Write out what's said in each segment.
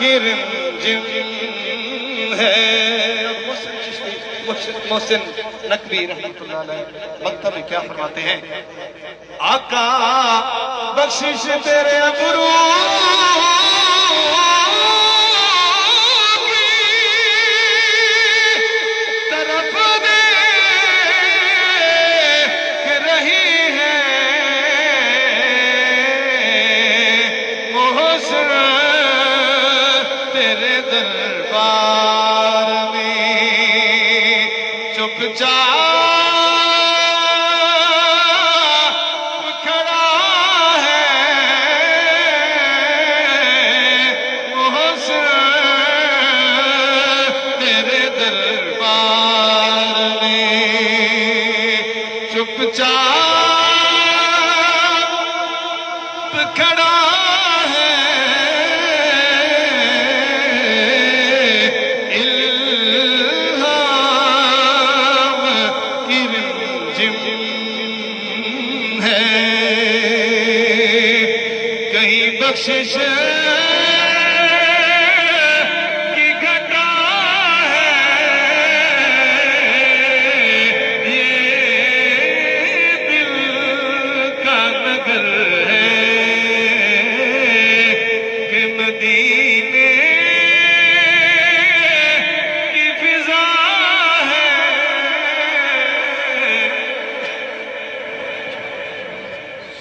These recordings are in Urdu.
کی رمجم ہے۔ محسن نقوی رحمۃ اللہ علیہ مکتب میں کیا فرماتے ہیں؟ آقا بخشش تیرے ابرو بخشش کی گھٹا ہے، یہ دل کا نگر ہے کہ مدینے کی فضا ہے۔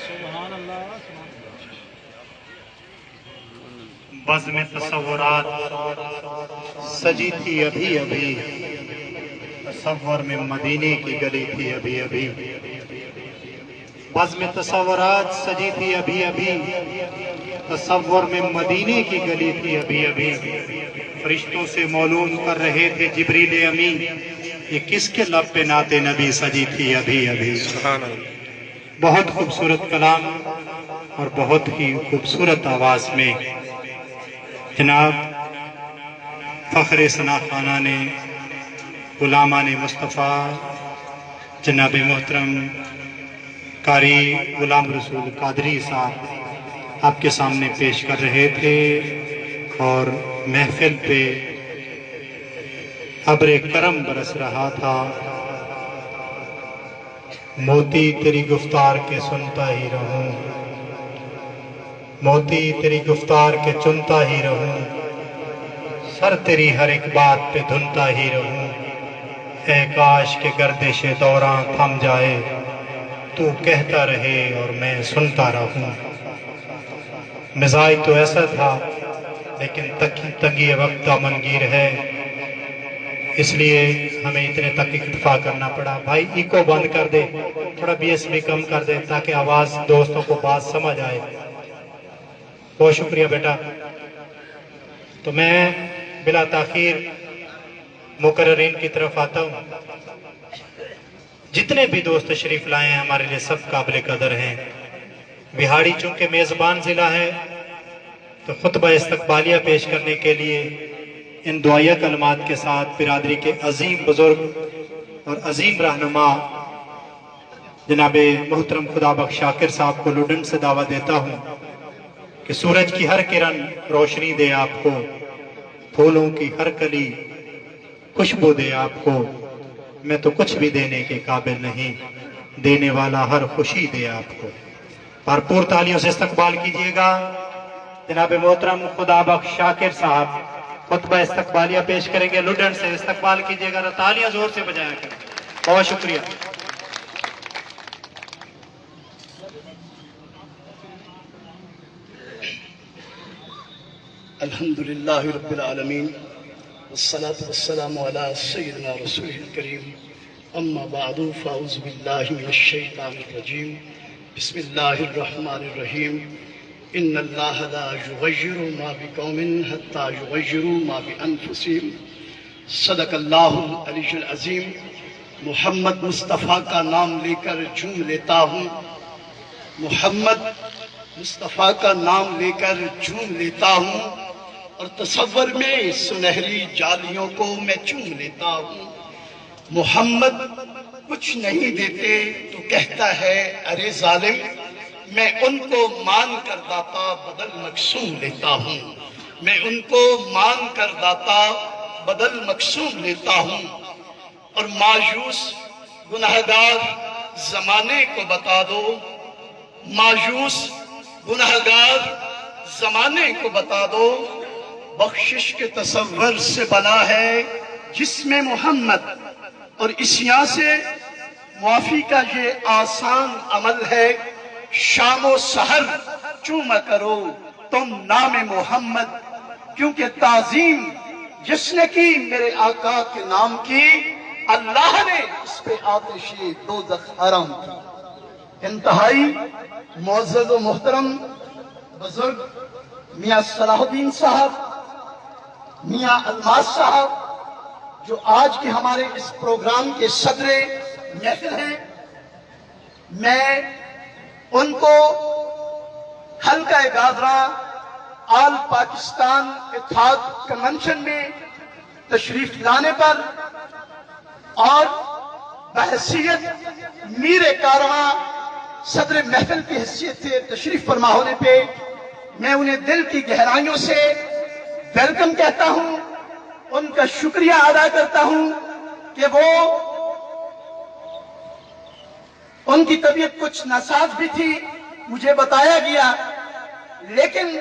سبحان اللہ، سبحان اللہ۔ بزم تصورات سجی تھی ابھی ابھی، تصور میں مدینے کی گلی تھی ابھی ابھی۔ بزم تصورات سجی تھی ابھی ابھی، تصور میں مدینے کی گلی تھی ابھی ابھی۔ فرشتوں سے معلوم کر رہے تھے جبریل امین، یہ کس کے لب پہ نعت نبی سجی تھی ابھی ابھی۔ سبحان اللہ۔ بہت خوبصورت کلام اور بہت ہی خوبصورت آواز میں جناب فخر ثنا خانہ نے غلامان مصطفیٰ جناب محترم قاری غلام رسول قادری صاحب آپ کے سامنے پیش کر رہے تھے، اور محفل پہ ابر کرم برس رہا تھا۔ موتی تیری گفتار کے سنتا ہی رہوں، موتی تیری گفتار کے چنتا ہی رہوں، سر تیری ہر ایک بات پہ دھنتا ہی رہوں۔ اے کاش کے گردش دوراں تھم جائے، تو کہتا رہے اور میں سنتا رہوں۔ مزاج تو ایسا تھا لیکن تنگی وقت دامنگیر ہے، اس لیے ہمیں اتنے تک اکتفا کرنا پڑا۔ بھائی ایکو بند کر دے، تھوڑا بی ایس بھی کم کر دے تاکہ آواز دوستوں کو بات سمجھ آئے۔ بہت شکریہ بیٹا۔ تو میں بلا تاخیر مقررین کی طرف آتا ہوں۔ جتنے بھی دوست تشریف لائے ہیں ہمارے لیے سب قابل قدر ہیں۔ بہاڑی چونکہ میزبان ضلع ہے تو خطبہ استقبالیہ پیش کرنے کے لیے ان دعائیہ کلمات کے ساتھ برادری کے عظیم بزرگ اور عظیم رہنما جناب محترم خدا بخش شاکر صاحب کو لڈن سے دعوت دیتا ہوں کہ سورج کی ہر کرن روشنی دے آپ کو، پھولوں کی ہر کلی خوشبو دے آپ کو۔ میں تو کچھ بھی دینے کے قابل نہیں، دینے والا ہر خوشی دے آپ کو۔ بھرپور تالیوں سے استقبال کیجئے گا جناب محترم خدا بخش شاکر صاحب خطبہ استقبالیہ پیش کریں گے۔ لڈن سے استقبال کیجئے گا، تالیاں زور سے بجایا کریں۔ بہت شکریہ۔ الحمدللہ رب العالمین، والصلاة والسلام علی سیدنا رسول الکریم، اما بعد فاعوذ باللہ من الشیطان الرجیم، بسم اللہ الرحمن الرحیم۔ ان اللہ لا یغیر ما بقوم حتی یغیروا ما بانفسہم، صدق اللہ العلی العظیم۔ محمد مصطفیٰ کا نام لے کر جھوم لیتا ہوں، محمد مصطفیٰ کا نام لے کر جھوم لیتا ہوں، اور تصور میں سنہری جالیوں کو میں چوم لیتا ہوں۔ محمد کچھ نہیں دیتے تو کہتا ہے ارے ظالم، میں ان کو مان کر داتا بدل مقسوم لیتا ہوں۔ میں ان کو مان کر داتا بدل مقسوم لیتا ہوں، اور مایوس گنہگار زمانے کو بتا دو، مایوس گنہگار زمانے کو بتا دو، بخشش کے تصور سے بنا ہے جسم محمد، اور عیسیاں سے معافی کا یہ آسان عمل ہے، شام و سحر چوما کرو تم نام محمد، کیونکہ تعظیم جس نے کی میرے آقا کے نام کی، اللہ نے اس پہ آتش دوزخ حرام کی۔ انتہائی معزز و محترم بزرگ میاں صلاح الدین صاحب، میاں الماس صاحب، جو آج کے ہمارے اس پروگرام کے صدر محفل ہیں، میں ان کو حلقہ گاگرا آل پاکستان اتحاد کنونشن میں تشریف لانے پر اور بحیثیت میر کارواں صدر محفل کی حیثیت سے تشریف فرما ہونے پہ میں انہیں دل کی گہرائیوں سے ویلکم کہتا ہوں، ان کا شکریہ ادا کرتا ہوں کہ وہ ان کی طبیعت کچھ ناساز بھی تھی، مجھے بتایا گیا، لیکن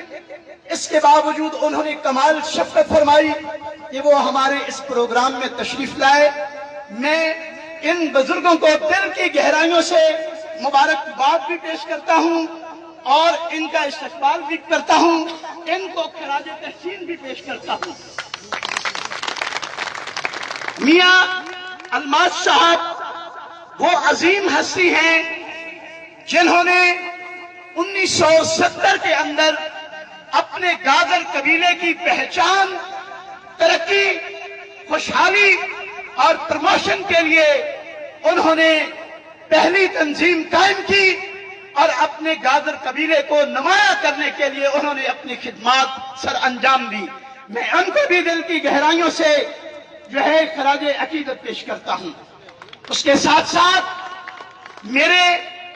اس کے باوجود انہوں نے کمال شفقت فرمائی کہ وہ ہمارے اس پروگرام میں تشریف لائے۔ میں ان بزرگوں کو دل کی گہرائیوں سے مبارکباد بھی پیش کرتا ہوں اور ان کا استقبال بھی کرتا ہوں، ان کو خراج تحسین بھی پیش کرتا ہوں۔ میاں الماس صاحب وہ عظیم ہستی ہیں جنہوں نے 1970 کے اندر اپنے گاگر قبیلے کی پہچان، ترقی، خوشحالی اور پروموشن کے لیے انہوں نے پہلی تنظیم قائم کی اور اپنے گاگر قبیلے کو نمایاں کرنے کے لیے انہوں نے اپنی خدمات سر انجام دی۔ میں ان کو بھی دل کی گہرائیوں سے جو ہے خراج عقیدت پیش کرتا ہوں۔ اس کے ساتھ ساتھ میرے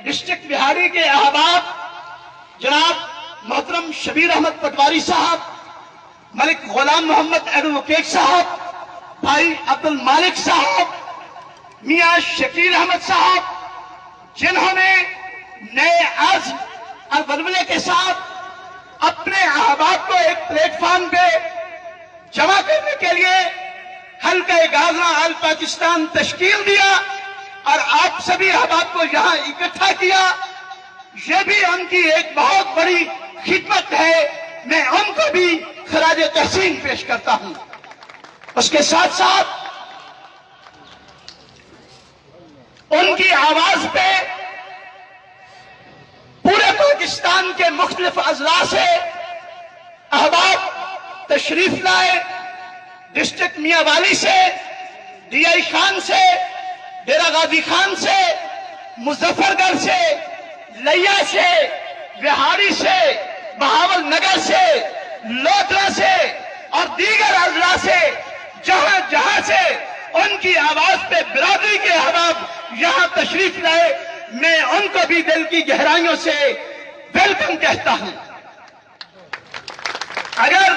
ڈسٹرکٹ بہاڑی کے احباب جناب محترم شبیر احمد پٹواری صاحب، ملک غلام محمد ایڈوکیٹ صاحب، بھائی عبد المالک صاحب، میاں شکیل احمد صاحب، جنہوں نے نئے عزم اور ولولے کے ساتھ اپنے احباب کو ایک پلیٹ فارم پہ جمع کرنے کے لیے حلقہ گاگرا آل پاکستان تشکیل دیا اور آپ سبھی احباب کو یہاں اکٹھا کیا، یہ بھی ان کی ایک بہت بڑی خدمت ہے، میں ان کو بھی خراج تحسین پیش کرتا ہوں۔ اس کے ساتھ ساتھ ان کی آواز پہ پورے پاکستان کے مختلف اضلاع سے احباب تشریف لائے، ڈسٹرکٹ میاں والی سے، ڈی آئی خان سے، ڈیرہ غازی خان سے، مظفر گڑھ سے، لیا سے، بہاڑی سے، بہاول نگر سے، لوٹرا سے اور دیگر اضلاع سے، جہاں جہاں سے ان کی آواز پہ برادری کے احباب یہاں تشریف لائے، میں ان کو بھی دل کی گہرائیوں سے ویلکم کہتا ہوں۔ اگر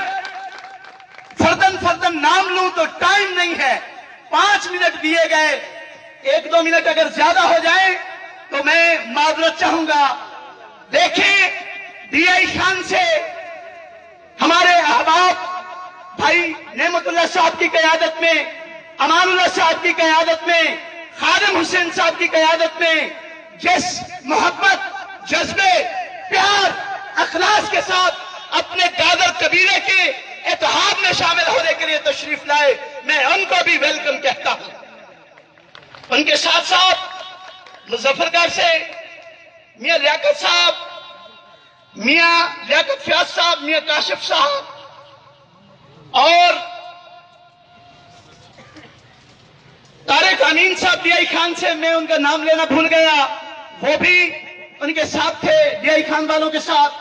فردن نام لوں تو ٹائم نہیں ہے، 5 منٹ دیے گئے، 1-2 منٹ اگر زیادہ ہو جائے تو میں معذرت چاہوں گا۔ دیکھیں، ڈی آئی خان سے ہمارے احباب بھائی نعمت اللہ صاحب کی قیادت میں، امان اللہ صاحب کی قیادت میں، خادم حسین صاحب کی قیادت میں جس محبت، جذبے، پیار، اخلاص کے ساتھ اپنے گاگر قبیلے کے اتحاد میں شامل ہونے کے لیے تشریف لائے، میں ان کو بھی ویلکم کہتا ہوں۔ ان کے ساتھ ساتھ مظفر گڑھ سے میاں لیاقت صاحب، میاں لیاقت فیاض صاحب، میاں کاشف صاحب اور طارق امین صاحب ڈی آئی خان سے، میں ان کا نام لینا بھول گیا، وہ بھی ان کے ساتھ تھے، ڈی آئی خان والوں کے ساتھ،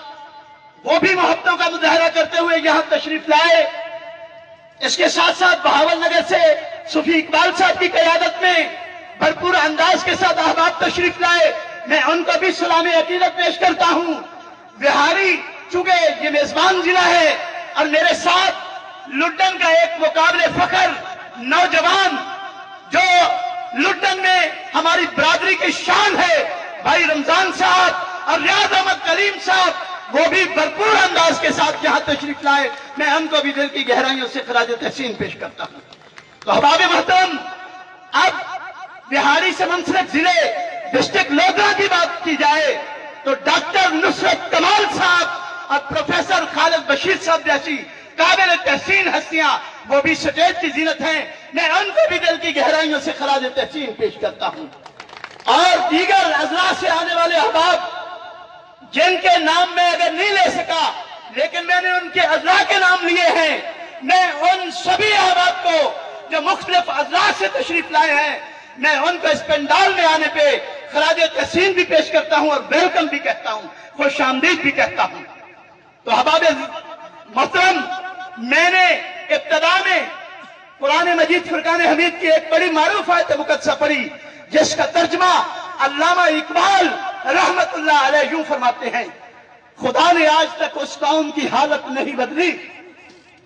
وہ بھی محبتوں کا مظاہرہ کرتے ہوئے یہاں تشریف لائے۔ اس کے ساتھ ساتھ بہاول نگر سے صوفی اقبال صاحب کی قیادت میں بھرپور انداز کے ساتھ احباب تشریف لائے، میں ان کو بھی سلام عقیدت پیش کرتا ہوں۔ بہاڑی چونکہ یہ میزبان ضلع ہے، اور میرے ساتھ لڈن کا ایک مقابلے فخر نوجوان جو لڈن میں ہماری برادری کی شان ہے، بھائی رمضان صاحب اور ریاض احمد کریم صاحب، وہ بھی بھرپور انداز کے ساتھ یہاں تشریف لائے، میں ان کو بھی دل کی گہرائیوں سے خراج تحسین پیش کرتا ہوں۔ تو احباب محترم، اب بہاڑی سے منسلک ضلع ڈسٹرکٹ لودھا کی بات کی جائے تو ڈاکٹر نصرت کمال صاحب اور پروفیسر خالد بشیر صاحب جیسی قابل تحسین ہستیاں وہ بھی سٹیج کی زینت ہیں، میں ان کو بھی دل کی گہرائیوں سے خراج تحسین پیش کرتا ہوں۔ اور دیگر اضلاع سے آنے والے احباب جن کے نام میں اگر نہیں لے سکا لیکن میں نے ان کے اضلاع کے نام لیے ہیں، میں ان سبھی احباب کو جو مختلف اضلاع سے تشریف لائے ہیں، میں ان کو اس پنڈال میں آنے پہ خراج تحسین بھی پیش کرتا ہوں اور ویلکم بھی کہتا ہوں، خوش آمدید بھی کہتا ہوں۔ تو احباب محترم، میں نے ابتدا میں قرآن مجید فرقان حمید کی ایک بڑی معروف آیت مقدسہ پڑھی جس کا ترجمہ علامہ اقبال رحمت اللہ علیہ یوں فرماتے ہیں، خدا نے آج تک اس قوم کی حالت نہیں بدلی،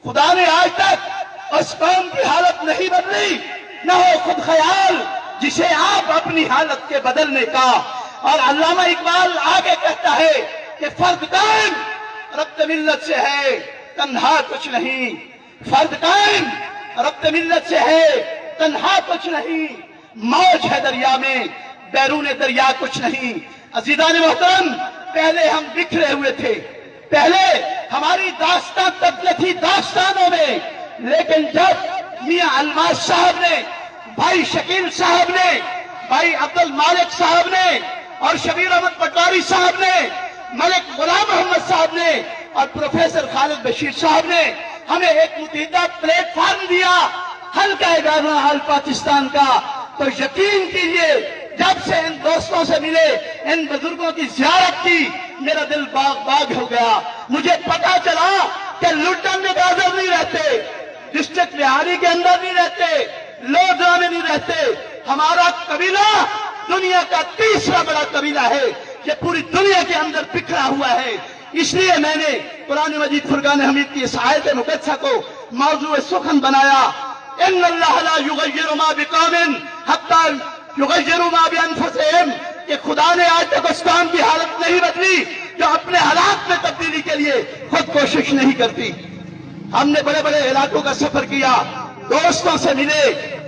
خدا نے آج تک اس قوم کی حالت نہیں بدلی، نہ ہو خود خیال جسے آپ اپنی حالت کے بدلنے کا۔ اور علامہ اقبال آگے کہتا ہے کہ فرد قائم ربط ملت سے ہے، تنہا کچھ نہیں، فرد قائم ربط ملت سے ہے، تنہا کچھ نہیں، موج ہے دریا میں، بیرون دریا کچھ نہیں۔ عزیزان محترم، پہلے ہم بکھرے ہوئے تھے، پہلے ہماری داستان تبدیل تھی داستانوں میں، لیکن جب میاں الماس صاحب نے، بھائی شکیل صاحب نے، بھائی عبد المالک صاحب نے اور شبیر احمد پٹواری صاحب نے، ملک غلام محمد صاحب نے اور پروفیسر خالد بشیر صاحب نے ہمیں ایک متحدہ پلیٹ فارم دیا، حلقہ گانا حال پاکستان کا، تو یقین کیجئے جب سے ان دوستوں سے ملے، ان بزرگوں کی زیارت کی، میرا دل باغ باغ ہو گیا۔ مجھے پتا چلا کہ لڈن میں گاجر نہیں رہتے، ڈسٹرکٹ بہاڑی کے اندر نہیں رہتے، لودھا میں نہیں رہتے، ہمارا قبیلہ دنیا کا تیسرا بڑا قبیلہ ہے، یہ پوری دنیا کے اندر بکھرا ہوا ہے۔ اس لیے میں نے قرآن مجید فرقان حمید کی اس آیت مقدسہ کو موضوع سخن بنایا، ان اللہ لا یغیر ما بقوم حتی یغیروا ما بانفسہم، کہ خدا نے آج تک اس قوم کی حالت نہیں بدلی جو اپنے حالات میں تبدیلی کے لیے خود کوشش نہیں کرتی۔ ہم نے بڑے بڑے علاقوں کا سفر کیا، دوستوں سے ملے،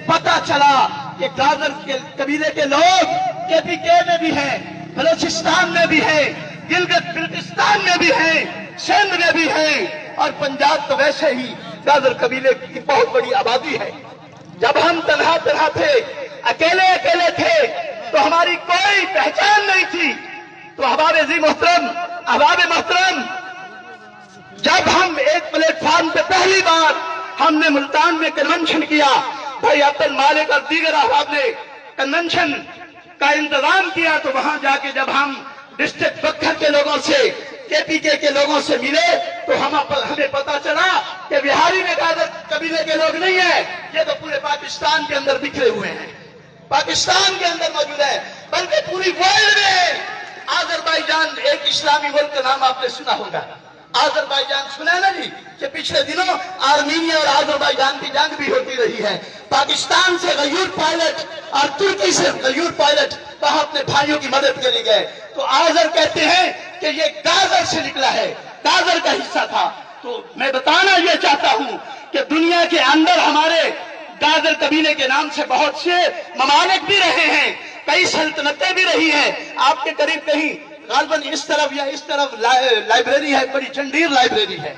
پتا چلا کہ گاجر کے قبیلے کے لوگ KPK میں بھی ہیں، بلوچستان میں بھی ہیں، گلگت بلتستان میں بھی ہیں، سندھ میں بھی ہیں، اور پنجاب تو ویسے ہی گاجر قبیلے کی بہت بڑی آبادی ہے۔ جب ہم تنہا تنہا تھے، اکیلے اکیلے تھے، تو ہماری کوئی پہچان نہیں تھی۔ تو احباب محترم، جب ہم ایک پلیٹ فارم پہ پہلی بار ہم نے ملتان میں کنونشن کیا، بھائی عبد المالک اور دیگر احباب نے کنونشن کا انتظام کیا، تو وہاں جا کے جب ہم ڈسٹرکٹ بکھر کے لوگوں سے، KPK کے لوگوں سے ملے، تو ہمیں پتا چلا کہ بہاڑی میں گاجر قبیلے کے لوگ نہیں ہیں، یہ تو پورے پاکستان کے اندر بکھرے ہوئے ہیں، پاکستان کے اندر موجود ہے، بلکہ پوری ورلڈ میں۔ آذربائیجان ایک اسلامی ملک کا نام آپ نے سنا ہوگا، آذربائیجان سنا ہے نا جی، کہ پچھلے دنوں آرمینیا اور آذربائیجان کی جنگ بھی ہوتی رہی ہے، پاکستان سے غیور پائلٹ اور ترکی سے غیور پائلٹ وہاں اپنے بھائیوں کی مدد کے لیے گئے۔ تو آذر کہتے ہیں کہ یہ گاجر سے نکلا ہے، گاجر کا حصہ تھا۔ تو میں بتانا یہ چاہتا ہوں کہ دنیا کے اندر ہمارے گاجر قبیلے کے نام سے بہت سے ممالک بھی رہے ہیں، کئی سلطنتیں بھی رہی ہیں۔ آپ کے قریب کہیں غالباً اس طرف یا اس طرف لائبریری ہے، بڑی چنڈیر لائبریری ہے،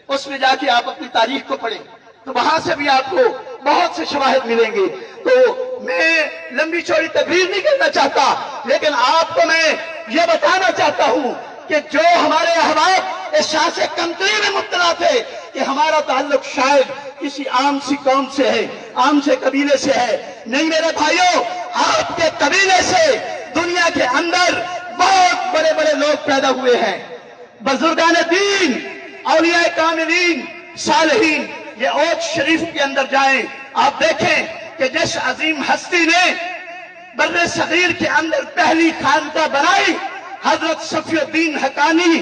اس میں جا کے آپ اپنی تاریخ کو پڑھیں تو وہاں سے بھی آپ کو بہت سے شواہد ملیں گے۔ تو میں لمبی چوڑی تقریر نہیں کرنا چاہتا، لیکن آپ کو میں یہ بتانا چاہتا ہوں کہ جو ہمارے احباب اس شاذ کمتری میں مبتلا تھے کہ ہمارا تعلق شاید کسی عام سی قوم سے ہے، عام سے قبیلے سے ہے، نہیں میرے بھائیوں، آپ کے قبیلے سے دنیا کے اندر بہت بڑے بڑے لوگ پیدا ہوئے ہیں، بزرگان دین، اولیاء کاملین، صالحین۔ یہ اوج شریف کے اندر جائیں، آپ دیکھیں کہ جس عظیم ہستی نے بر صغیر کے اندر پہلی خانقاہ بنائی، حضرت صفی الدین حقانی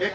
1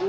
2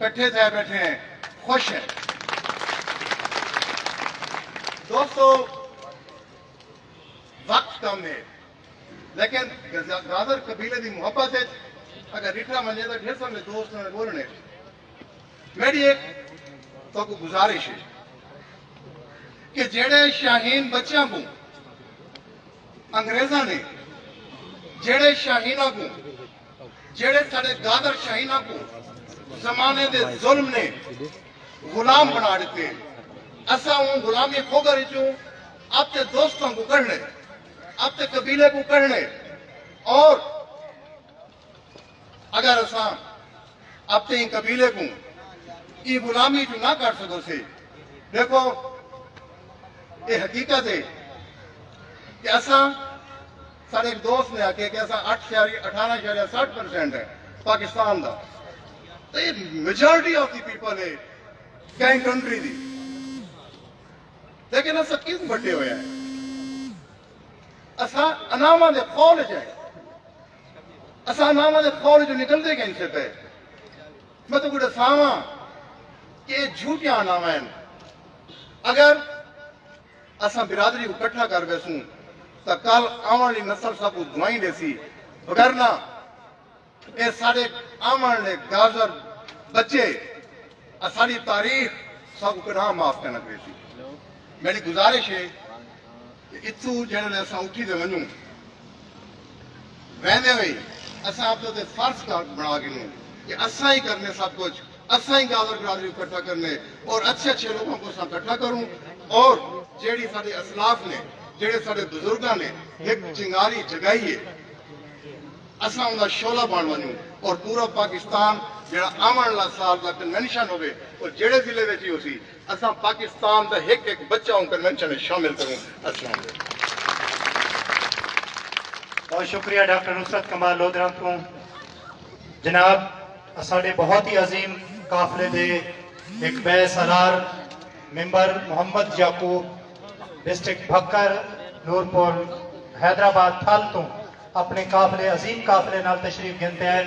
کٹھے تھے بیٹھے ہیں، خوش ہیں۔ دوستو وقت کم ہے لیکن گادر قبیلے دی محبت ہے اگر ریٹھا منجے تو ڈھیر سارے دوست نے بولنے میری ایک تو کو گزارش ہے کہ جڑے شاہین بچیاں کو انگریزاں نے جڑے شاہیناں کو جڑے سارے گادر شاہیناں کو زمانے دے ظلم نے غلام بنا دیتے اسا ہوں غلامی کھوگر چوں اپنے دوستوں کو کرنے اپنے قبیلے کو کرنے اور اگر اسا اپنے قبیلے کو یہ غلامی جو نہ کر سکو سے دیکھو یہ حقیقت ہے کہ اسا سارے ایک دوست نے آکے کہ اسا 18.60% ہے پاکستان دا تو یہ میجورٹی آف دی پیپل ہے کہیں کنٹری دی لیکن اسا کس بڑھے ہوئے ہیں اسا اناما دے خول جائے اسا اناما دے خول جو نکل دے گئے ان سے پہ میں تو کچھ ساما کہ جھوٹیاں اناما ہیں اگر اسا برادری کو کٹھا کر بیسوں تو کل آمانی نسل سب کو دعائیں دے سی وگرنہ اے سارے آمانے گازر بچے ساری تاریخ سب کو کٹھا معاف کرنا کرے سی میری گزارش ہے کہ اتو جنہوں اسا اٹھی دے ونوں ویندے ہوئی اسا آپ تے فرض کا بنا کے لوں کہ اسا ہی کرنے سب کچھ اسا ہی گازر برادری کو اکٹھا کرنے اور اچھے اچھے لوگوں کو اسا اکٹھا کروں اور جیڑی سارے اسلاف نے جیڑے سارے بزرگاں نے ایک چنگاری جگائی ہے اسا ان کا شعلہ بن ونوں اور پورا پاکستان جڑا آمن والا سال کا کنونشن ہوئے اور جڑے ضلع وچ ہو سی اسا پاکستان دا ایک ایک بچہ ان کنونشن میں شامل کروں السلام علیکم بہت شکریہ ڈاکٹر نصرت کمال لودھران کو جناب ساڑے بہت ہی عظیم قافلے دے ایک بے سالار ممبر محمد یعقوب ڈسٹرکٹ بھکر نورپور حیدرآباد تھل تو اپنے قافلے عظیم قافلے نال تشریف گنتے ہیں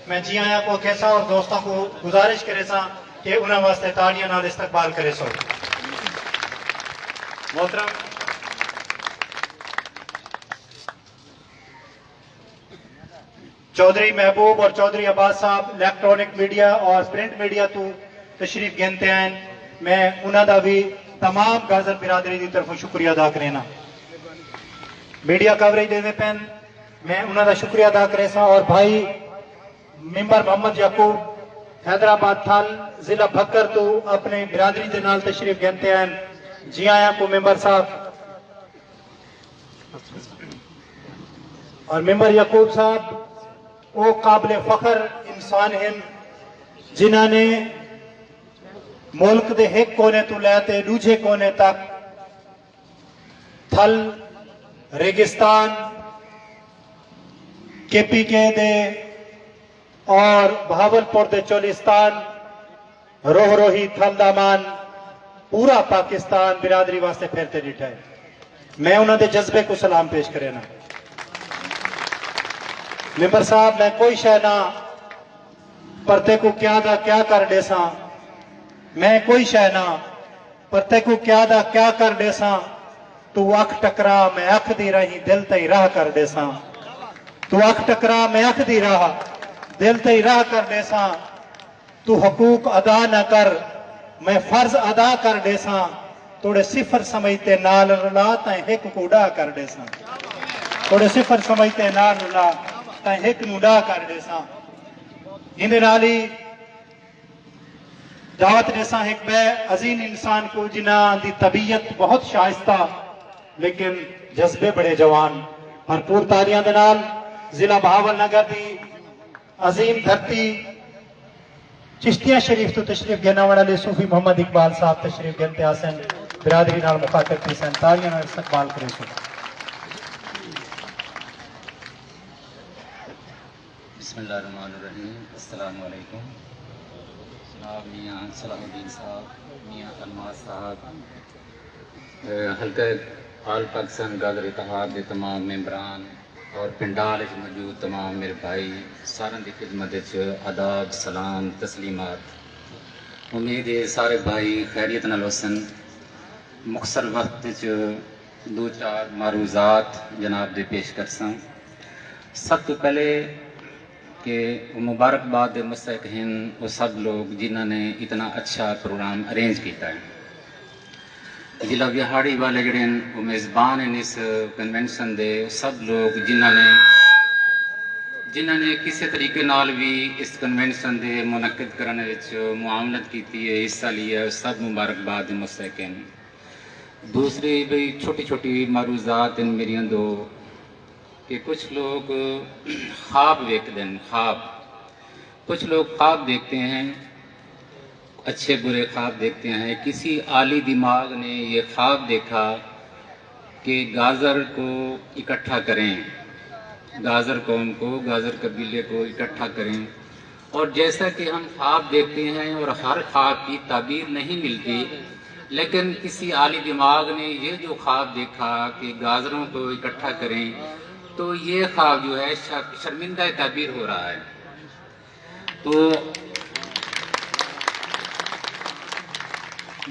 میں جی آیا کو کیسا اور دوستوں کو گزارش کرے سا کہ انہوں واسطے تاڑیاں نال استقبال کرے سو محترم چودھری محبوب اور چودھری عباس صاحب الیکٹرونک میڈیا اور پرنٹ میڈیا تو تشریف گنتے ہیں میں انہوں دا بھی تمام گازر برادری دی طرف شکریہ ادا کرینا میڈیا کوریج دینے پین میں انہوں دا شکریہ ادا کرے سا اور بھائی ممبر محمد یعقوب حیدرآباد تھل ضلع بھکر تو اپنے برادری دے نال تشریف گنتے ہیں جی آیا کو ممبر صاحب اور ممبر یعقوب صاحب وہ قابل فخر انسان ہیں جنہوں نے ملک دے ایک کونے تو لیتے دوجے کونے تک تھل ریگستان کے پی کے دے اور بہاولپور دے چولستان روح روہی تھل دامان پورا پاکستان برادری واسطے پھیرتے ڈٹھا ہے میں انہوں دے جذبے کو سلام پیش کرے نا ممبر صاحب میں کوئی شے نہ پرتے کو کیا دا کیا کر دے ساں میں کوئی شے نہ پرتے کو کیا دا کیا کر دے ساں تو اکھ ٹکرا میں اکھ دی رہی دل تے راہ کر دے ساں تو اکھ ٹکرا میں اکھ دی راہ دل تے راہ کر دے ساں تو حقوق ادا نہ کر میں فرض ادا کر دے ساں توڑے صفر سمجھتے نال رلا تائیں ایک کو اڑا کر دے ساں توڑے صفر سمجھتے نال رلا تائیں ایک نو اڑا کر دے ساں ہندے نالی دعوت دیسا ایک بے عظیم انسان کو جنہ دی طبیعت بہت شائستہ لیکن جذبے بڑے جوان بھرپور تالیاں دنال ضلع بہاول نگر دی عظیم دھرتی چشتیہ شریف تو تشریف گھنا والے صوفی محمد اقبال صاحب تشریف گھنتے آسن برادری نال مخاطب تھی سن تالیاں نال استقبال کرے سو بسم اللہ الرحمن الرحیم السلام علیکم جناب میاں صلاح الدین صاحب میاں الماس صاحب حلقہ آل پاکستان گازر اتحاد کے تمام ممبران اور پنڈال موجود تمام میرے بھائی سارن کی خدمت آداب سلام تسلیمات امید ہے سارے بھائی خیریت نال وسن مختصر وقت دو چار معروضات جناب دے پیش کرساں سب تو پہلے کہ مبارکباد مستحق ہیں وہ سب لوگ جنہوں نے اتنا اچھا پروگرام ارینج کیتا ہے ضلع بہاڑی والے جڑے ہیں وہ میزبان ہیں اس کنونشن دے سب لوگ جنہوں نے کسی طریقے نال بھی اس کنونشن دے منعقد کرنے وچ معاونت کیتی ہے حصہ لیا ہے سب مبارکباد مستحق ہیں دوسری بھی چھوٹی چھوٹی معروضات ہیں میری دو کہ کچھ لوگ خواب دیکھتے ہیں کچھ لوگ خواب دیکھتے ہیں اچھے برے خواب دیکھتے ہیں کسی عالی دماغ نے یہ خواب دیکھا کہ گاجر کو اکٹھا کریں گاجر قوم کو گاجر قبیلے کو اکٹھا کریں اور جیسا کہ ہم خواب دیکھتے ہیں اور ہر خواب کی تعبیر نہیں ملتی لیکن کسی عالی دماغ نے یہ جو خواب دیکھا کہ گاجروں کو اکٹھا کریں تو یہ خواب جو ہے شرمندہ تعبیر ہو رہا ہے تو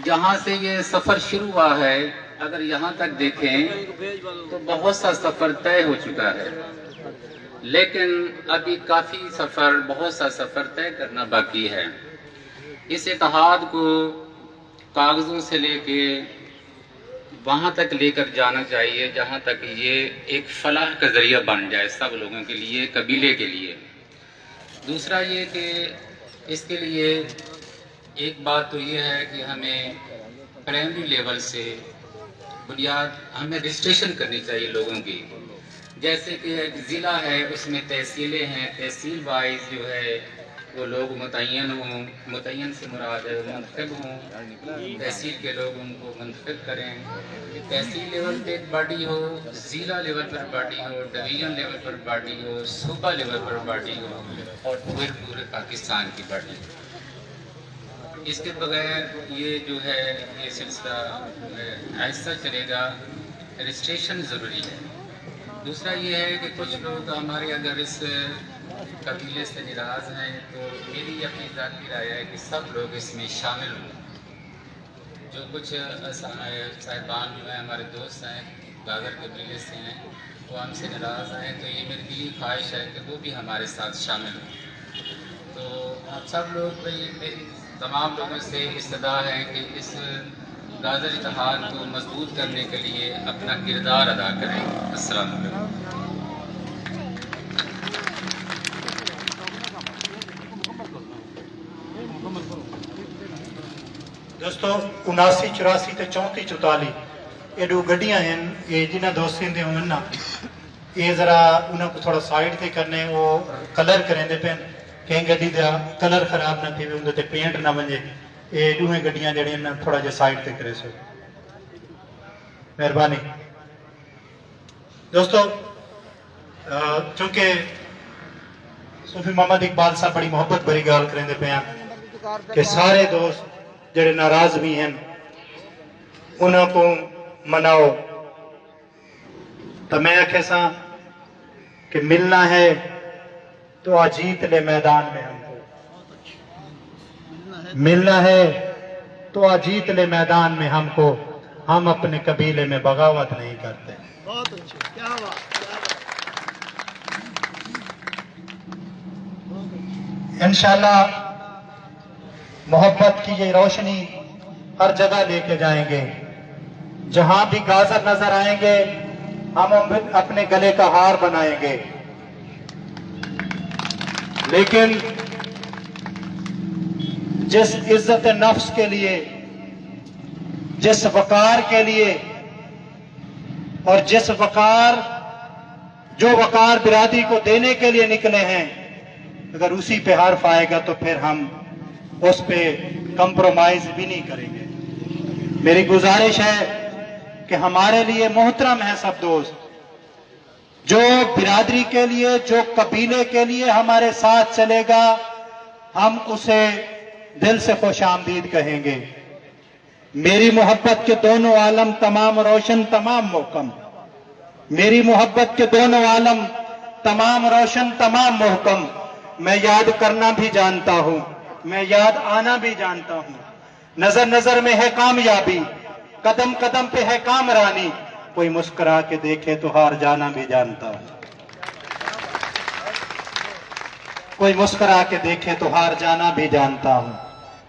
جہاں سے یہ سفر شروع ہوا ہے اگر یہاں تک دیکھیں تو بہت سا سفر طے ہو چکا ہے لیکن ابھی کافی بہت سا سفر طے کرنا باقی ہے اس اتحاد کو کاغذوں سے لے کے وہاں تک لے کر جانا چاہیے جہاں تک یہ ایک فلاح کا ذریعہ بن جائے سب لوگوں کے لیے قبیلے کے لیے دوسرا یہ کہ اس کے لیے ایک بات تو یہ ہے کہ ہمیں پرائمری لیول سے بنیاد ہمیں رجسٹریشن کرنی چاہیے لوگوں کی جیسے کہ ایک ضلع ہے اس میں تحصیلیں ہیں تحصیل وائز جو ہے وہ لوگ متعین سے مراد ہے منتخب ہوں تحصیل کے لوگ ان کو منتخب کریں تحصیل لیول پہ ایک باڈی ہو ضلع لیول پر باڈی ہو ڈویژن لیول پر باڈی ہو صوبہ لیول پر باڈی ہو اور پورے پاکستان کی باڈی ہو اس کے بغیر یہ جو ہے یہ سلسلہ آہستہ چلے گا رجسٹریشن ضروری ہے دوسرا یہ ہے کہ کچھ لوگ ہمارے اگر اس قبیلے سے ناراض ہیں تو میری اپنی ذاتی رائے ہے کہ سب لوگ اس میں شامل ہوں جو کچھ صاحبان جو ہیں ہمارے دوست ہیں گاجر قبیلے سے ہیں وہ ہم سے ناراض ہیں تو یہ میری دلی خواہش ہے کہ وہ بھی ہمارے ساتھ شامل ہوں تو ہم سب لوگ میری تمام لوگوں سے استدعا ہے کہ اس گاجر اتحاد کو مضبوط کرنے کے لیے اپنا کردار ادا کریں السلام علیکم دوستو 79 84 تے 34 44 یہ دو گڈیاں ہیں یہ جنہ دوستیں دے ہوں نا یہ ذرا انہوں کو تھوڑا سائیڈ تے کرنے وہ کلر کریں دے پین کہیں گڈی دا کلر خراب نہ تھی اندر تے پینٹ نہ بنجے یہ دوہیں گڈیاں جڑی ہیں تھوڑا جا سائیڈ تے کرے سو مہربانی دوستو چونکہ صوفی محمد اقبال صاحب بڑی محبت بری گال کریں دے پین کہ سارے دوست جڑے ناراض بھی ہیں انہوں کو مناؤ تو میں آکھے سا کہ ملنا ہے تو آجیت لے میدان میں ہم کو ملنا ہے تو آجیت لے میدان میں ہم کو ہم اپنے قبیلے میں بغاوت نہیں کرتے بہت اچھا کیا بات انشاءاللہ محبت کی یہ روشنی ہر جگہ لے کے جائیں گے جہاں بھی گاجر نظر آئیں گے ہم اپنے گلے کا ہار بنائیں گے لیکن جس عزت نفس کے لیے جس وقار کے لیے اور جس وقار جو وقار برادری کو دینے کے لیے نکلے ہیں اگر اسی پہ حرف آئے گا تو پھر ہم اس پہ کمپرومائز بھی نہیں کریں گے میری گزارش ہے کہ ہمارے لیے محترم ہے سب دوست جو برادری کے لیے جو قبیلے کے لیے ہمارے ساتھ چلے گا ہم اسے دل سے خوش آمدید کہیں گے میری محبت کے دونوں عالم تمام روشن تمام محکم میری محبت کے دونوں عالم تمام روشن تمام محکم میں یاد کرنا بھی جانتا ہوں میں یاد آنا بھی جانتا ہوں. نظر نظر میں ہے کامیابی, قدم قدم پہ ہے کامرانی, کوئی مسکرا کے دیکھے تو ہار جانا بھی جانتا ہوں. کوئی مسکرا کے دیکھے تو ہار جانا بھی جانتا ہوں,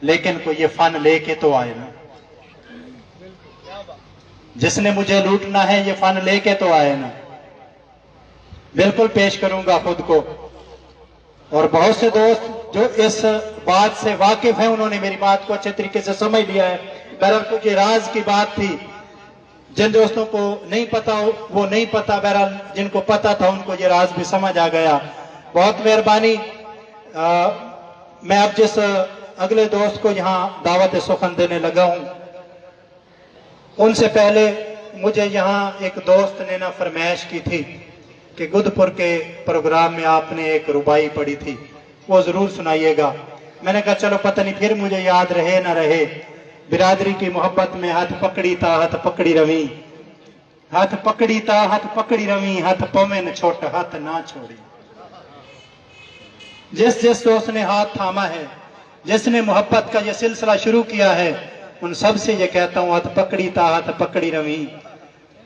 لیکن کوئی یہ فن لے کے تو آئے نا. جس نے مجھے لوٹنا ہے یہ فن لے کے تو آئے نا. بالکل پیش کروں گا خود کو, اور بہت سے دوست جو اس بات سے واقف ہیں انہوں نے میری بات کو اچھے طریقے سے سمجھ لیا ہے. بہرحال کچھ یہ راز کی بات تھی, جن دوستوں کو نہیں پتا وہ نہیں پتا, بہرحال جن کو پتا تھا ان کو یہ راز بھی سمجھ آ گیا. بہت مہربانی. میں اب جس اگلے دوست کو یہاں دعوت سخن دینے لگا ہوں, ان سے پہلے مجھے یہاں ایک دوست نے فرمائش کی تھی کہ گدپور کے پروگرام میں آپ نے ایک ربائی پڑھی تھی, وہ ضرور سنائیے گا. میں نے کہا چلو پتہ نہیں پھر مجھے یاد رہے نہ رہے. برادری کی محبت میں ہاتھ پکڑی تا ہاتھ پکڑی روی, ہاتھ پکڑی تا ہاتھ پکڑی روی, ہاتھ پویں نہ چھوٹ ہاتھ نہ چھوڑی. جس جس دوست نے ہاتھ تھاما ہے, جس نے محبت کا یہ سلسلہ شروع کیا ہے, ان سب سے یہ کہتا ہوں ہاتھ پکڑی تا ہاتھ پکڑی روی,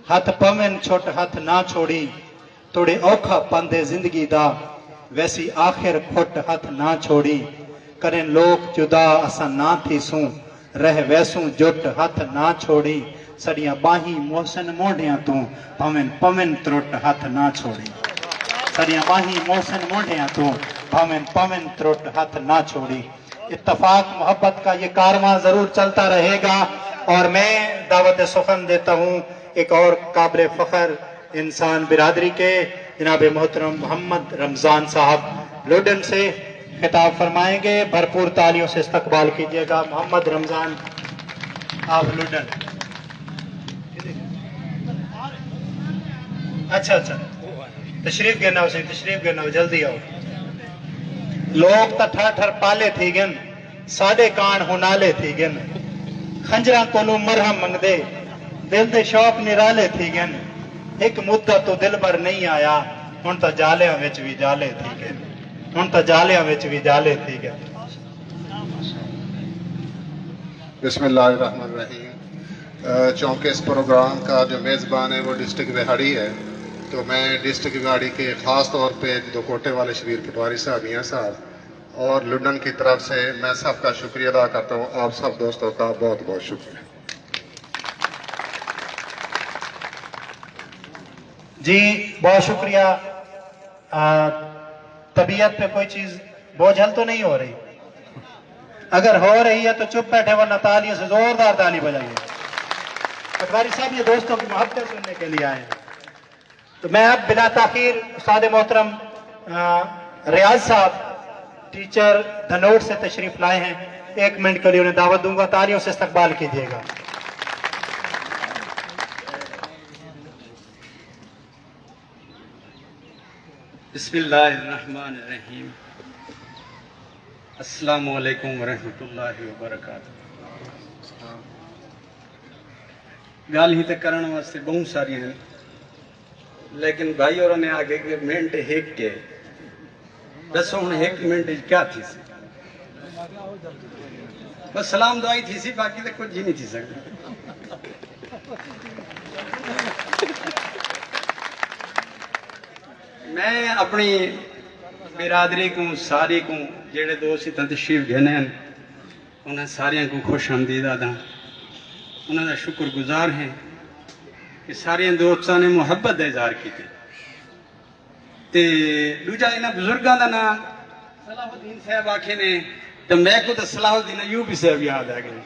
ہاتھ پویں چھوٹ ہاتھ نہ چھوڑی. توڑے اوکھا پاندے زندگی دا, ویسی آخر کھٹ ہاتھ نہ چھوڑی. کریں لوگ جدا اسا نہ تھی سوں, رہ ویسوں جٹ ہاتھ نہ چھوڑی. سڑیاں باہیں محسن موڑیاں تو, پویں پویں ترٹ ہاتھ نہ چھوڑی. سڑیاں باہیں محسن موڑیاں تو, پویں پویں ترٹ ہاتھ نہ چھوڑی. اتفاق محبت کا یہ کارواں ضرور چلتا رہے گا. اور میں دعوت سخن دیتا ہوں ایک اور قابل فخر انسان برادری کے, جناب محترم محمد رمضان صاحب لوڈن سے خطاب فرمائیں گے. بھرپور تالیوں سے استقبال کیجیے گا. محمد رمضان آپ لوڈن. اچھا تشریف گنا ہو, تشریف گنا ہو, جلدی آؤ. لوگ تا ٹھر ٹھر پالے تھی گن, ساڈے کان ہنالے تھی گن, خنجراں کولوں مرہم منگ دے, دل دے شوق نرالے تھی گن. ایک مدت تو دل بھر نہیں آیا, ہن تا جالیاں وچ بھی جالے تھی گن, ہن تا جالیاں وچ بھی جالے تھی گن. بسم اللہ الرحمن الرحیم. چونکہ اس پروگرام کا جو میزبان ہے وہ ڈسٹرکٹ بہاڑی ہے, تو میں ڈسٹرکٹ بہاڑی کے خاص طور پہ دو کوٹے والے شبیر پٹواری صاحب, میاں صاحب اور لڈن کی طرف سے میں سب کا شکریہ ادا کرتا ہوں. آپ سب دوستوں کا بہت بہت شکریہ. جی بہت شکریہ. طبیعت پہ کوئی چیز بوجھل تو نہیں ہو رہی؟ اگر ہو رہی ہے تو چپ بیٹھے, ورنہ تالیوں سے زوردار تالی بجائیے. پٹواری صاحب یہ دوستوں کی محبتیں سننے کے لیے آئے ہیں. تو میں اب بلا تاخیر استاد محترم ریاض صاحب ٹیچر دھنوٹ سے تشریف لائے ہیں, 1 منٹ کے لیے انہیں دعوت دوں گا. تالیوں سے استقبال کیجیے گا. بسم اللہ الرحمن الرحیم. السلام علیکم ورحمۃ اللہ وبرکاتہ. گل ہی تو کرنے واسطے بہت ساری ہیں, لیکن بھائی اور نے آگے کہ منٹ ایک کے دسو ہوں 1 منٹ کیا تھی سی, بس سلام دعائی تھی سی, باقی تو کچھ ہی نہیں تھی سکتا. میں اپنی برادری کو ساری کو جڑے دوست اتنا تشریف گھنے ہیں انہیں ساریاں کو خوش آمدید آدھا, انہوں کا شکر گزار ہیں کہ سارے دوستوں نے محبت کا اظہار کی. دوجا انہاں بزرگاں دا نام صلاح الدین صاحب آکھے نے, تو میں کو تو صلاح الدین ایوبی صاحب یاد آ گئے.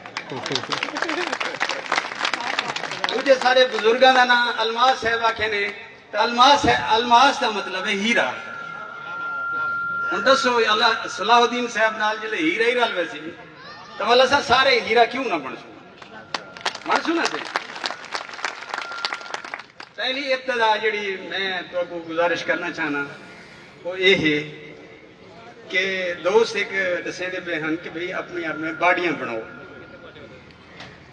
دوجے سارے بزرگاں دا نام الماس صاحب آکھے نے, تو الماس دا مطلب ہے ہیرا. ہن دسو صلاح الدین صاحب نال جلے ہیرا ہی رل ویسی, تو والا سا سارے ہیرا کیوں نہ بن سو نا. پہلی ابتدا جڑی میں تو کو گزارش کرنا چاہنا وہ یہ ہے کہ دوست ایک دسے دے پہ ہن کہ بھئی اپنی آپ میں باڑیاں بناؤ.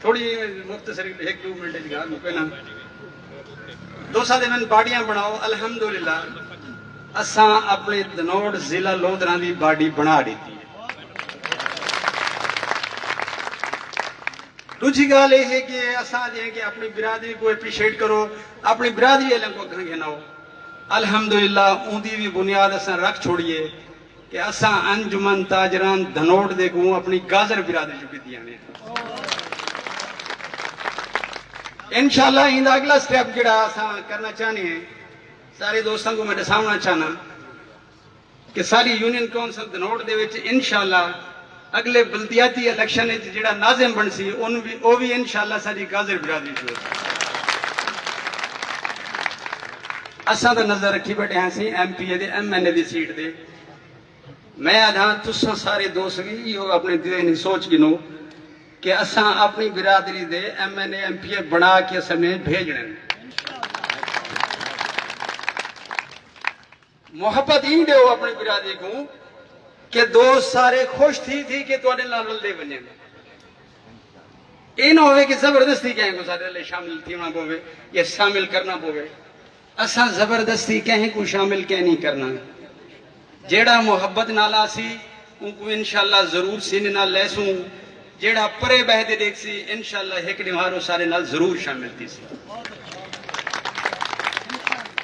تھوڑی مختصر 1-2 منٹ کی گل پہلا دوستاں دے میں باڑیاں بناؤ. الحمدللہ اساں اپنے دنوڑ ضلع لودھراں دی باڑی بنا دیتی ہے. دوسری گال یہ ہے کہ اساں جے کہ اپنی برادری کو اپریشیٹ کرو اپنی برادری والوں کو گھن گھناؤ الحمدللہ اون دی بھی بنیاد اساں رکھ چھوڑیے کہ اساں انجمن تاجران دھنوٹ دے کو اپنی گازر برادری جو بھی دیانے انشاءاللہ ان اگلا سٹیپ جڑا اساں کرنا چاہنے ہیں سارے دوستوں کو میں دساونا چاہنا کہ ساری یونین کونسل دھنوٹ دے وچ انشاءاللہ اگلے بلدیاتی الیکشن جڑا ناظم بن سی وہ بھی انشاءاللہ ساری گازر برادری جو اساں دا نظر رکھی بیٹھے ہیں سی ایم پی اے دے ایم این اے دی سیٹ دے میں آدھا تساں سارے دوست بھی یہ اپنے دل سوچ گنو کہ اساں اپنی برادری دے M N A M P A بنا کے اساں نے بھیجنے محبت ہی دے اپنی برادری کو کہ دوست سارے خوش تھی کہ تو نال دے بنیں یہ نہ ہوئے کہ زبردستی کہیں کو سارے لے شامل تھینا پوے یا شامل کرنا پوے اساں زبردستی کہیں کو شامل کہیں نہیں کرنا جیڑا محبت نالا سی ان کو انشاءاللہ ضرور سینے نال لے سوں جیڑا پرے بہدے دیکھ سی انشاءاللہ ایک نوارو سارے نال ضرور شامل تھی سی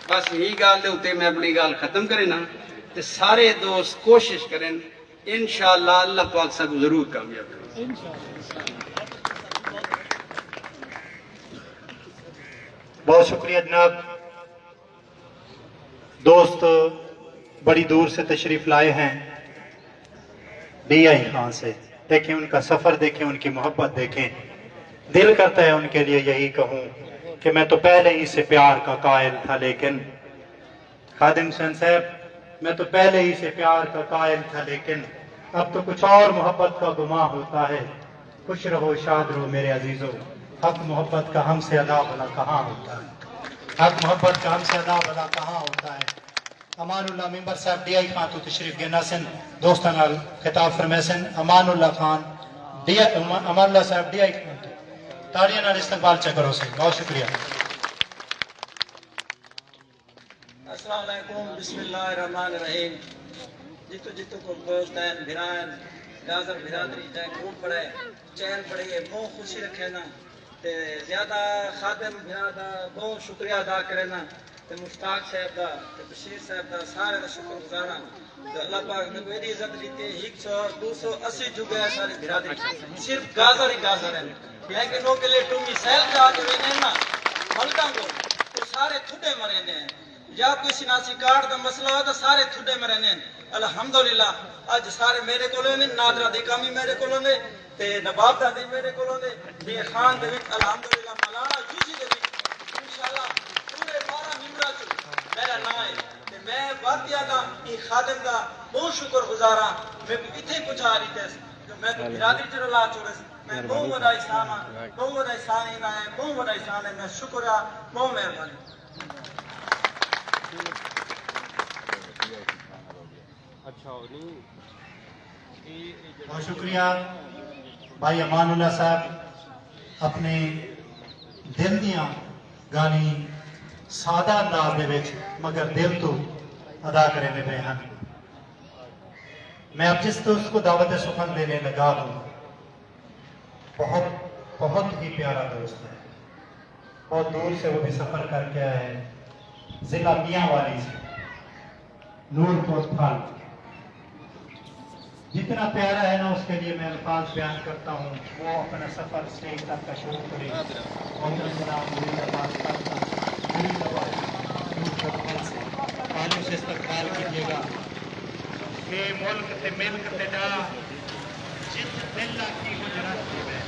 بس یہی گال دے ہوتے میں اپنی گال ختم کریں نا تو سارے دوست کوشش کریں انشاءاللہ اللہ پاک سب ضرور کامیاب کریں بہت شکریہ جناب دوست بڑی دور سے تشریف لائے ہیں ڈی آئی خان سے دیکھیں ان کا سفر دیکھیں ان کی محبت دیکھیں دل کرتا ہے ان کے لیے یہی کہوں کہ میں تو پہلے ہی سے پیار کا قائل تھا لیکن خادم حسین صاحب میں تو پہلے ہی سے پیار کا قائل تھا لیکن اب تو کچھ اور محبت کا گماں ہوتا ہے خوش رہو شاد رہو میرے عزیزوں حق محبت کا ہم سے ادا بھلا کہاں ہوتا ہے حق محبت کا ہم سے ادا بھلا کہاں ہوتا ہے امان اللہ ممبر صاحب ڈی آئی خان تو تشریف گنا سن دوستان نال خطاب فرمائے سن امان اللہ خان امان اللہ صاحب ڈی آئی خان تو تاڑیاں نال استقبال چکرو سے بہت شکریہ السلام علیکم بسم اللہ الرحمن الرحیم جتو جتو کو دوستان بھران گازر برادری جائے خوب پڑے چہل پڑے بہت خوشی رکھے نا تے زیادہ خادم بھرادا بہت شکریہ ادا کرے نا تے مشتاق صاحب دا تے بشیر صاحب دا سارے دا شکر گزارا تے اللہ پاک نے میری عزت دیتے 100 280 جگہ ہے ساری برادری صرف گازر ہی گازر ہے لیکن وہ کے لیے ٹومی سیل جا کے وینے نا ملکاں کو تو سارے تھڈے مرے نے یا کوئی سناسی کارڈ دا مسئلہ ہو تو سارے تھڈے مرے نے الحمدللہ اج سارے میرے کولوں نے نادرا دی کمی میرے کولوں نے تے نواب دا دی میرے کولوں نے دی خان دے وچ الحمدللہ مولانا یوسی دے وچ انشاءاللہ پورے 12 ممبراں چ میرا نام ہے تے میں واقعہ دا ای خادم دا بہت شکر گزاراں میں ایتھے پہنچا رہی تے میں برادری چ رلا چورس میں بہت بڑا احسان ہے بہت بڑا احسان ہے بہت بڑا احسان ہے میں شکر ہے بہت مہربانی بہت شکریہ بھائی امان اللہ صاحب اپنے دل دیاں گانی سادہ انداز دے وچ مگر دل تو ادا کرنے پہ ہیں میں اب جس دوست کو دعوت سخن دینے لگا ہوں بہت بہت ہی پیارا دوست ہے بہت دور سے وہ بھی سفر کر کے آئے ہیں ضلع میاں والی سے نور پوت پھال جتنا پیارا ہے نا اس کے لیے میں الفاظ بیان کرتا ہوں وہ اپنا سفر اسٹیج تک کا شروع کرے محترم جناب مرید عباس صاحب مرید عباس نور پوت پھال سے تعلیم سے استقبال کیجیے گا کہ ملک تے ملک تے جا جت ملہ کی گجرات کی میں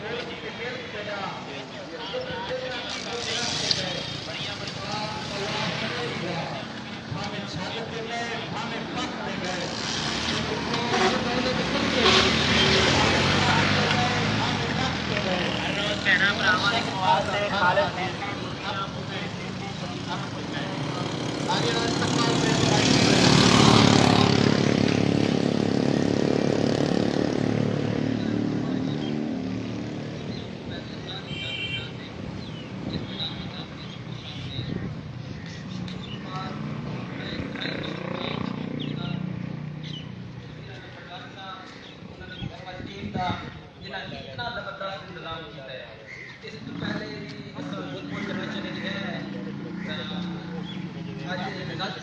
ملک تے ملک تے جا جت ملہ کی گجرات کی میں ہمیں چھالت دے گئے ہمیں پک دے گئے روز کہنا پر ہمارے کمال سے خالد نے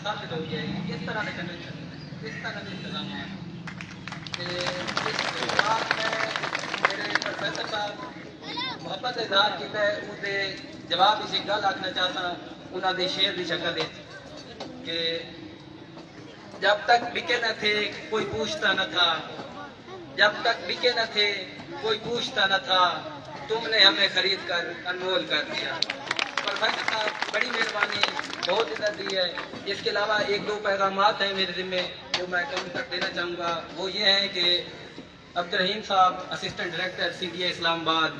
ثابت ہو گیا ہے اس طرح کے کنوینشن اس طرح کے انتظامات اس بات میں میرے پروفیسر صاحب محبت اظہار کیا ہے وہ جواب اسی گل آخنا چاہتا انہوں نے شعر کی شکل کہ جب تک بکے نہ تھے کوئی پوچھتا نہ تھا، جب تک بکے نہ تھے کوئی پوچھتا نہ تھا، تم نے ہمیں خرید کر انمول کر دیا۔ پروفیسر صاحب بڑی مہربانی، بہت عزت دی ہے۔ اس کے علاوہ ایک دو پیغامات ہیں میرے ذمے جو میں کم تک دینا چاہوں گا، وہ یہ ہیں کہ عبدالرحیم صاحب اسسٹنٹ ڈائریکٹر CDA اسلام آباد،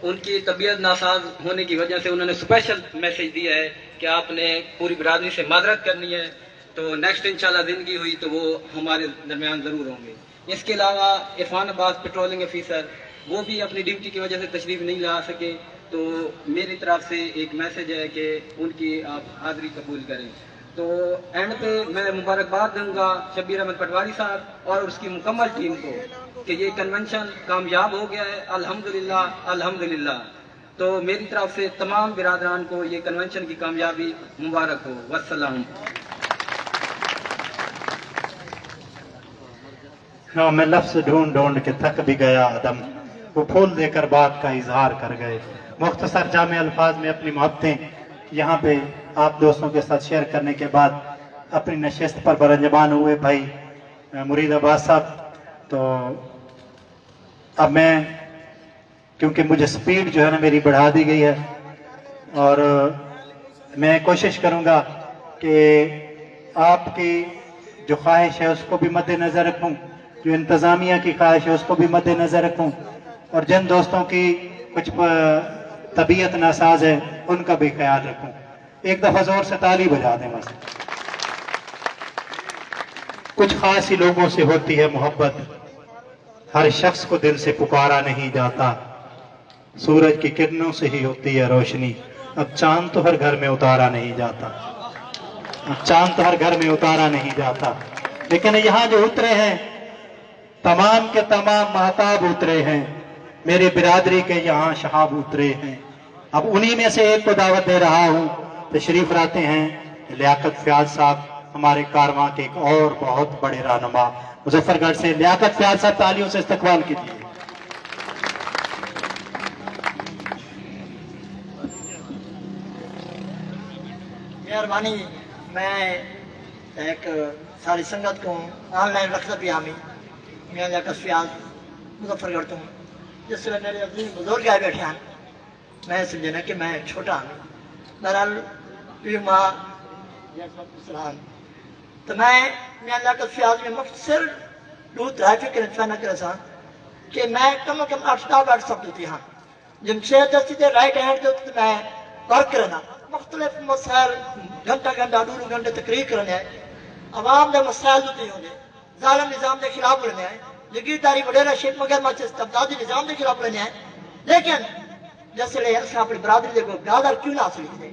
ان کی طبیعت ناساز ہونے کی وجہ سے انہوں نے اسپیشل میسج دیا ہے کہ آپ نے پوری برادری سے معذرت کرنی ہے، تو نیکسٹ انشاءاللہ زندگی ہوئی تو وہ ہمارے درمیان ضرور ہوں گے۔ اس کے علاوہ عرفان عباس پیٹرولنگ آفیسر، وہ بھی اپنی ڈیوٹی کی وجہ سے تشریف نہیں لا سکے، تو میری طرف سے ایک میسج ہے کہ ان کی آپ حاضری قبول کریں۔ تو اینڈ پہ میں مبارکباد دوں گا شبیر احمد پٹواری صاحب اور اس کی مکمل ٹیم کو کہ یہ کنونشن کامیاب ہو گیا ہے، الحمدللہ الحمدللہ۔ تو میری طرف سے تمام برادران کو یہ کنونشن کی کامیابی مبارک ہو۔ والسلام۔ ہاں، میں لفظ ڈھونڈ ڈھونڈ کے تھک بھی گیا آدم، وہ پھول دے کر بات کا اظہار کر گئے۔ مختصر جامع الفاظ میں اپنی محبتیں یہاں پہ آپ دوستوں کے ساتھ شیئر کرنے کے بعد اپنی نشست پر برنجبان ہوئے بھائی مرید عباس صاحب۔ تو اب میں، کیونکہ مجھے سپیڈ جو ہے نا میری بڑھا دی گئی ہے، اور میں کوشش کروں گا کہ آپ کی جو خواہش ہے اس کو بھی مد نظر رکھوں، جو انتظامیہ کی خواہش ہے اس کو بھی مد نظر رکھوں، اور جن دوستوں کی کچھ طبیعت ناساز ہے ان کا بھی خیال رکھوں۔ ایک دفعہ زور سے تالی بجا دیں بس۔ کچھ خاص ہی لوگوں سے ہوتی ہے محبت، ہر شخص کو دل سے پکارا نہیں جاتا، سورج کی کرنوں سے ہی ہوتی ہے روشنی، اب چاند تو ہر گھر میں اتارا نہیں جاتا، اب چاند تو ہر گھر میں اتارا نہیں جاتا، لیکن یہاں جو اترے ہیں تمام کے تمام مہتاب اترے ہیں، میرے برادری کے یہاں شہاب اترے ہیں۔ اب انہی میں سے ایک کو دعوت دے رہا ہوں، تشریف لاتے ہیں لیاقت فیاض صاحب، ہمارے کارواں کے ایک اور بہت بڑے رہنما مظفر گڑھ سے۔ لیاقت فیاض صاحب تالیوں سے استقبال کیجیے۔ مہربانی، میں ایک ساری سنگت کو آن لائن رکھتا بھی ہمیں میاں لیاقت فیاض مظفر گڑھ تو جس میں میرے عظیم بزرگ آئے بیٹھے ہیں، میں سمجھے نا کہ میں چھوٹا ہوں، بہرحال پیر ماں السلام، تو میں میاں لیاقت فیاض میں مختصر دو ترائفی کے نتفہ نہ کرے سا کہ میں کم و کم 8 بیٹھ سکتی تھی ہاں جمشید دستی دے رائٹ ہینڈ دے میں ورک کرنا مختلف مسائل گھنٹہ گھنٹہ 2 گھنٹے تقریر کرنے ہیں، عوام دے مسائل ہوتے ہوں گے، ظالم نظام دے خلاف لڑنے ہیں، جگیرداری وڈیرا شیپ مگر مچ استبدادی نظام دے خلاف لڑنے ہیں، لیکن جیسے لے اسے اپنی برادری دے کو گادر کیوں نہ حاصل کیتے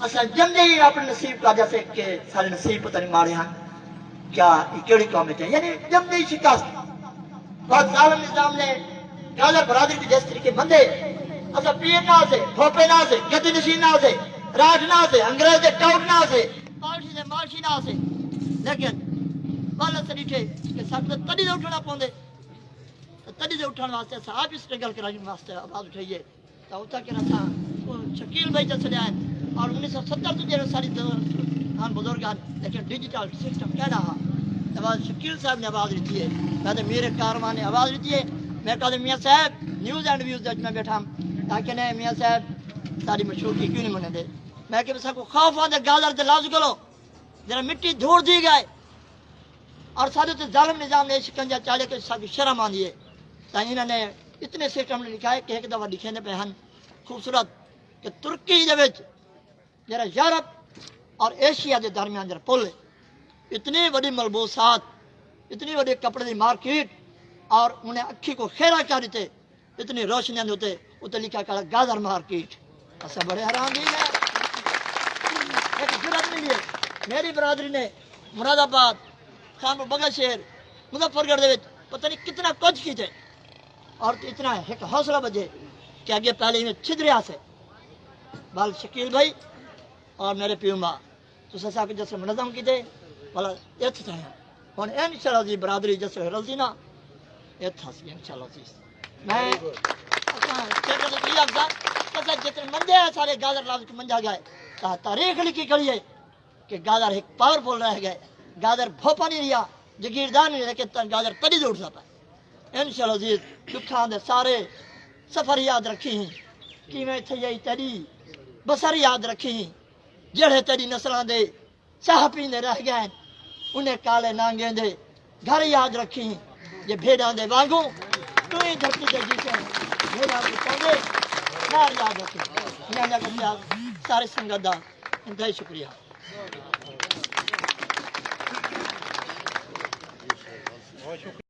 اساں جمدے ہی اپنے نصیب کا جیسے کہ سارے نصیب پتہ نہیں مارے ہیں کیا یہ کیڑی قوم ہے، یعنی جمدے ہی شکست بہت ظالم نظام نے گادر برادری کے جس طریقے بندے اساں پیر نہ سے پھوپے نہ سے گدی نشین نہ سے راج نہ سے انگریز دے ٹاؤٹ نہ سے پالشی دے مالشی نہ سے، لیکن بالا سریٹھے کہ سب تو تڑی دے اٹھنا پوندے، تڑی دے اٹھن واسطے اساں آپ اسٹرگل کرائیں واسطے آواز اٹھائیے تو ہوتا کہ نہ شکیل بھائی جس لے آئے اور 1970 تو جیسے ساری ہم بزرگان، لیکن ڈیجیٹل سسٹم کہہ رہا آواز شکیل صاحب نے آواز دیتی ہے، میں میرے کارواں نے آواز دیتی ہے، میں کہا میاں صاحب نیوز اینڈ ویوز میں بیٹھا ہوں تاکہ نہیں میاں صاحب ساری مشہور کی کیوں نہیں منے دے، میں کہ بس کو خوف آدھے گالر دے لفظ کرو ذرا مٹی دھوڑ دی گئے اور سادے تو ظالم نظام نے شکنجہ چالے کے ساتھ شرم آندی ہے، تو انہوں نے اتنے سسٹم نے لکھا ہے کہ ایک دفعہ لکھے پہ ہیں خوبصورت کہ ترکی دے وچ جرا یورپ اور ایشیا دے درمیان جرا پل اتنی بڑی ملبوسات، اتنی بڑی کپڑے دی مارکیٹ اور انہیں اکھی کو خیرہ کر دیتے، اتنی روشنیاں ہوتے اتنے لکھا کہا گادر مارکیٹ، ایسا بڑے حرام دی ہے۔ ایک جرات ملی ہے میری برادری نے مراد آباد خانپور بغل شہر مظفر گڑھ دے وچ پتہ نہیں کتنا کچھ کیتے اور اتنا ایک حوصلہ بجے کہ آگے پہلے ہی چھدریا سے بال شکیل بھائی اور میرے پیو ماں تو سا کہ جس منظم کیتے والا ات تھا ہن انشاءاللہ جی برادری جس رلتی نا ات ہسی انشاءاللہ جی میں یہ افضل کہ جتنے منجے سارے گادر لفظ منجا گئے تاریخ لکھی کھڑی ہے کہ گادر ایک پاورفل رہ گئے گادر بھوپا نہیں رہا جگیردار نہیں رہے کہ گادر تڑی دوڑ سکتا انشاءاللہ جی دکھاں دے سارے سفر یاد رکھی ہیں کہ میں تھے تیری بسر یاد رکھی ہیں جڑے تیری نسلان دے چاہ پیندے رہ گئے انہیں کالے نانگیں دے گھر یاد رکھی ہیں یہ بھیڑاں دے وانگوں تو ہی دھرتی دے جیتے ہیں بھیڑاں دے پودے خیر یاد رکھی میں نے کہا سارے سنگت دا انتہائی شکریہ